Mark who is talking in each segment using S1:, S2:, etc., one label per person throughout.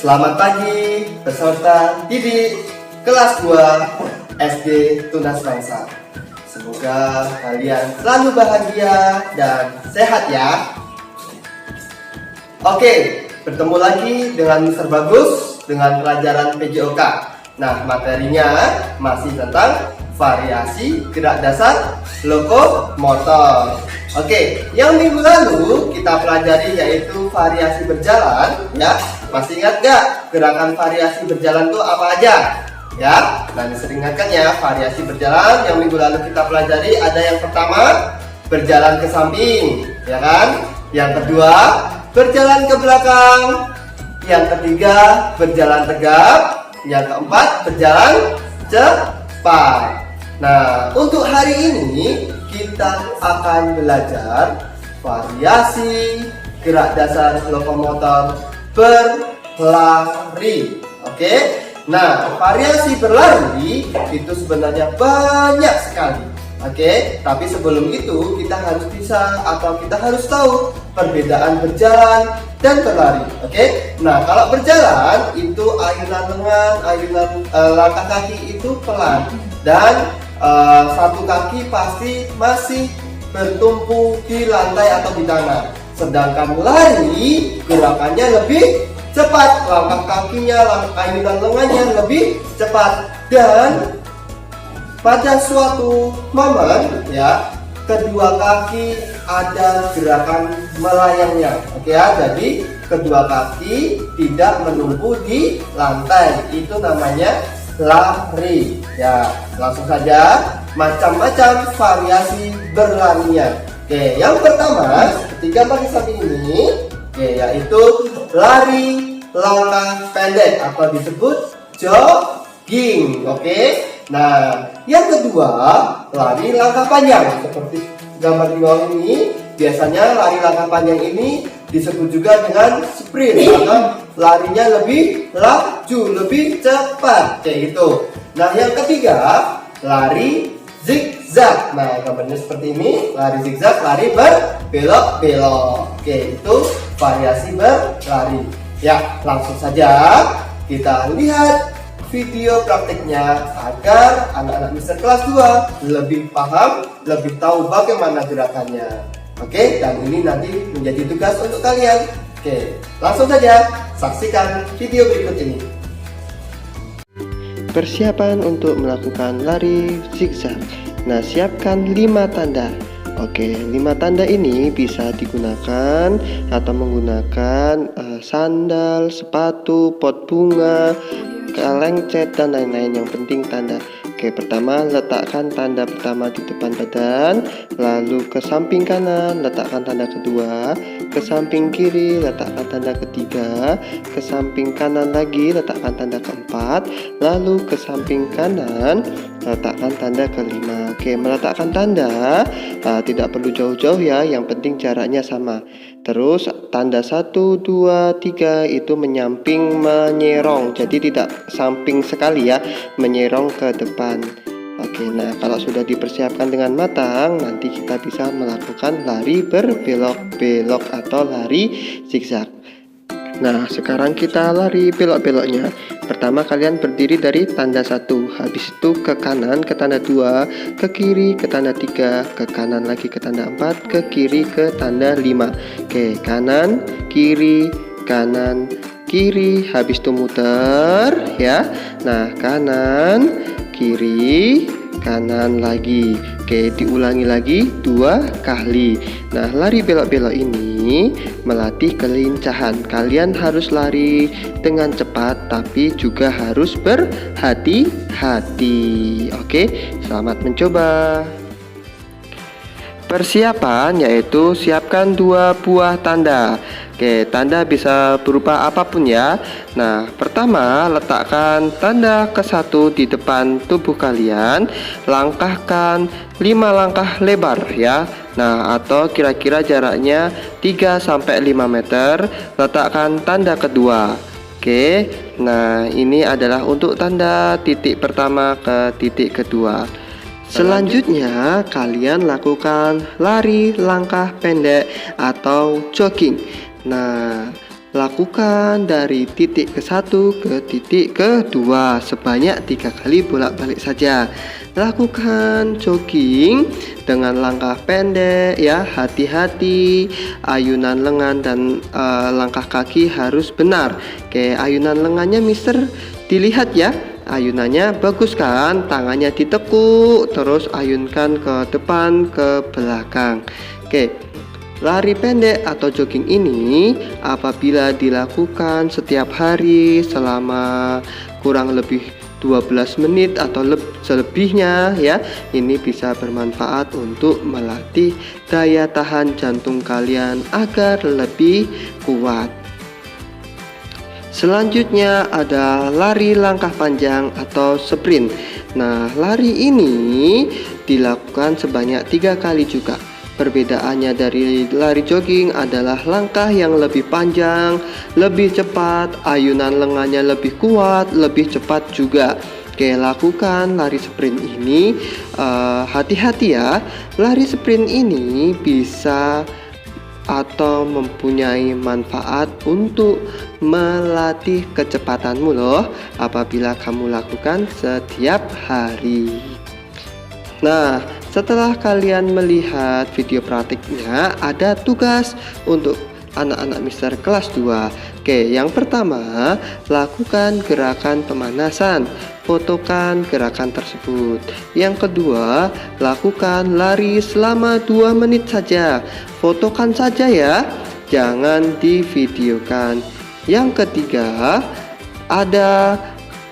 S1: Selamat pagi peserta didik kelas 2 SD Tunas Bangsa. Semoga kalian selalu bahagia dan sehat ya. Oke, bertemu lagi dengan Mr. Bagus dengan pelajaran PJOK. Nah, materinya masih tentang variasi gerak dasar lokomotor. Oke, yang minggu lalu kita pelajari yaitu variasi berjalan, ya. Masih ingat gak gerakan variasi berjalan itu apa aja? Ya, nah sering ingatkan ya, variasi berjalan yang minggu lalu kita pelajari ada yang pertama berjalan ke samping, ya kan? Yang kedua berjalan ke belakang, yang ketiga berjalan tegap, yang keempat berjalan cepat. Nah, untuk hari ini kita akan belajar variasi gerak dasar lokomotor berlari. Oke. Nah, variasi berlari itu sebenarnya banyak sekali. Oke, tapi sebelum itu kita harus bisa atau kita harus tahu perbedaan berjalan dan berlari. Oke. Nah, kalau berjalan itu ayunan lengan, ayunan langkah kaki itu pelan dan satu kaki pasti masih bertumpu di lantai atau di tanah. Sedangkan lari gerakannya lebih cepat, langkah kakinya, ayunan lengannya lebih cepat, dan pada suatu momen ya kedua kaki ada gerakan melayangnya. Oke ya, jadi kedua kaki tidak menumpu di lantai, itu namanya lari. Ya, langsung saja macam-macam variasi berlarinya. Oke, yang pertama ketiga bagi samping ini, oke, yaitu lari langkah pendek atau disebut jogging. Oke. Nah, yang kedua lari langkah panjang seperti gambar di bawah ini. Biasanya lari langkah panjang ini disebut juga dengan sprint atau larinya lebih laju, lebih cepat kayak gitu. Nah, yang ketiga lari zigzag. Nah, gambarnya seperti ini, lari zigzag, lari berbelok-belok. Oke, itu variasi berlari. Ya, langsung saja kita lihat video praktiknya agar anak-anak Mister kelas 2 lebih paham, lebih tahu bagaimana gerakannya. Oke, dan ini nanti menjadi tugas untuk kalian. Oke, langsung saja saksikan video berikut ini.
S2: Persiapan untuk melakukan lari zigzag. Nah, siapkan 5 tanda. Oke, 5 tanda ini bisa digunakan atau menggunakan sandal, sepatu, pot bunga, kalengcet, dan lain-lain. Yang penting tanda. Oke, pertama letakkan tanda pertama di depan badan, lalu ke samping kanan letakkan tanda kedua, ke samping kiri letakkan tanda ketiga, ke samping kanan lagi letakkan tanda keempat, lalu ke samping kanan letakkan tanda kelima. Oke, meletakkan tanda tidak perlu jauh-jauh ya, yang penting jaraknya sama. Terus tanda 1, 2, 3 itu menyamping menyerong, jadi tidak samping sekali ya, menyerong ke depan. Oke, nah kalau sudah dipersiapkan dengan matang, nanti kita bisa melakukan lari berbelok-belok atau lari zigzag. Nah, sekarang kita lari belok-beloknya. Pertama kalian berdiri dari tanda 1, habis itu ke kanan ke tanda 2, ke kiri ke tanda 3, ke kanan lagi ke tanda 4, ke kiri ke tanda 5. Oke, kanan, kiri, habis itu muter ya. Nah, kanan, kiri, kanan lagi. Oke, diulangi lagi 2 kali. Nah, lari belok-belok ini melatih kelincahan. Kalian harus lari dengan cepat tapi juga harus berhati-hati. Oke, selamat mencoba. Persiapan yaitu siapkan 2 buah tanda. Oke, tanda bisa berupa apapun ya. Nah, pertama letakkan tanda ke-1 di depan tubuh kalian. Langkahkan 5 langkah lebar ya. Nah, atau kira-kira jaraknya 3-5 meter. Letakkan tanda kedua. Oke, nah ini adalah untuk tanda titik pertama ke titik kedua. Selanjutnya kalian lakukan lari langkah pendek atau jogging. Nah, lakukan dari titik ke 1 ke titik kedua sebanyak 3 kali bolak-balik saja. Lakukan jogging dengan langkah pendek ya, hati-hati. Ayunan lengan dan langkah kaki harus benar. Oke, ayunan lengannya Mister dilihat ya. Ayunannya bagus kan? Tangannya ditekuk, terus ayunkan ke depan, ke belakang. Oke. Lari pendek atau jogging ini apabila dilakukan setiap hari selama kurang lebih 12 menit atau selebihnya ya, ini bisa bermanfaat untuk melatih daya tahan jantung kalian agar lebih kuat. Selanjutnya ada lari langkah panjang atau sprint. Nah, lari ini dilakukan sebanyak 3 kali juga. Perbedaannya dari lari jogging adalah langkah yang lebih panjang, lebih cepat, ayunan lengannya lebih kuat, lebih cepat juga. Oke, lakukan lari sprint ini. Hati-hati ya, lari sprint ini bisa atau mempunyai manfaat untuk melatih kecepatanmu loh apabila kamu lakukan setiap hari. Nah, setelah kalian melihat video praktiknya, ada tugas untuk anak-anak Mister kelas 2. Oke, yang pertama, lakukan gerakan pemanasan. Fotokan gerakan tersebut. Yang kedua, lakukan lari selama 2 menit saja. Fotokan saja ya, jangan divideokan. Yang ketiga, ada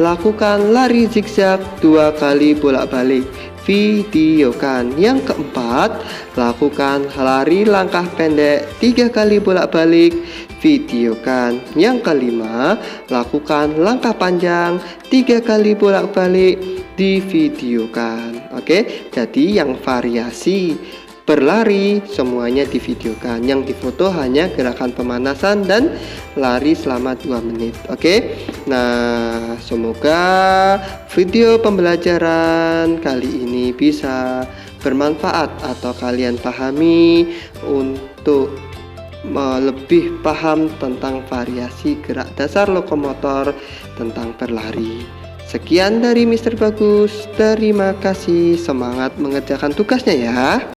S2: lakukan lari zigzag 2 kali bolak-balik. Videokan. Yang keempat, lakukan lari langkah pendek 3 kali bolak-balik. Videokan. Yang kelima, lakukan langkah panjang 3 kali bolak-balik. Divideokan. Oke, jadi yang variasi berlari semuanya divideokan. Yang difoto hanya gerakan pemanasan dan lari selama 2 menit. Oke. Nah, semoga video pembelajaran kali ini bisa bermanfaat atau kalian pahami untuk lebih paham tentang variasi gerak dasar lokomotor tentang berlari. Sekian dari Mister Bagus. Terima kasih. Semangat mengerjakan tugasnya ya.